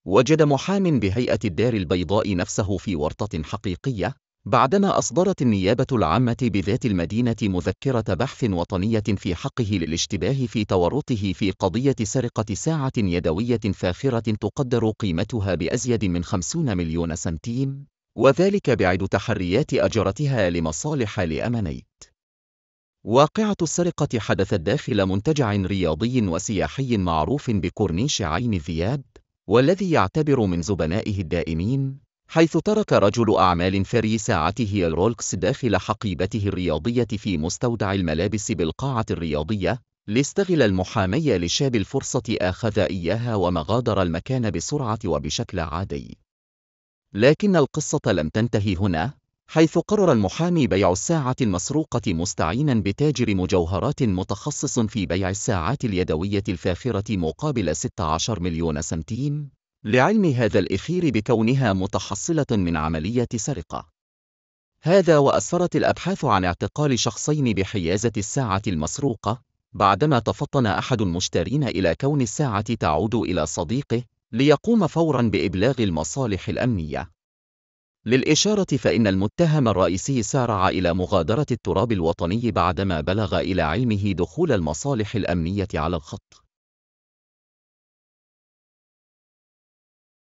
وجد محام بهيئة الدار البيضاء نفسه في ورطة حقيقية بعدما أصدرت النيابة العامة بذات المدينة مذكرة بحث وطنية في حقه للاشتباه في تورطه في قضية سرقة ساعة يدوية فاخرة تقدر قيمتها بأزيد من 50 مليون سنتيم، وذلك بعد تحريات أجرتها لمصالح لأمنيت. واقعة السرقة حدثت داخل منتجع رياضي وسياحي معروف بكورنيش عين الذياب، والذي يعتبر من زبنائه الدائمين، حيث ترك رجل أعمال ثري ساعته الرولكس داخل حقيبته الرياضية في مستودع الملابس بالقاعة الرياضية، لاستغل المحامي لشاب الفرصة آخذ إياها ومغادر المكان بسرعة وبشكل عادي. لكن القصة لم تنتهي هنا، حيث قرر المحامي بيع الساعة المسروقة مستعينا بتاجر مجوهرات متخصص في بيع الساعات اليدوية الفاخرة مقابل 16 مليون سنتيم، لعلم هذا الأخير بكونها متحصلة من عملية سرقة. هذا وأسفرت الأبحاث عن اعتقال شخصين بحيازة الساعة المسروقة، بعدما تفطن أحد المشترين إلى كون الساعة تعود إلى صديقه ليقوم فورا بإبلاغ المصالح الأمنية. للإشارة فإن المتهم الرئيسي سارع إلى مغادرة التراب الوطني بعدما بلغ إلى علمه دخول المصالح الأمنية على الخط.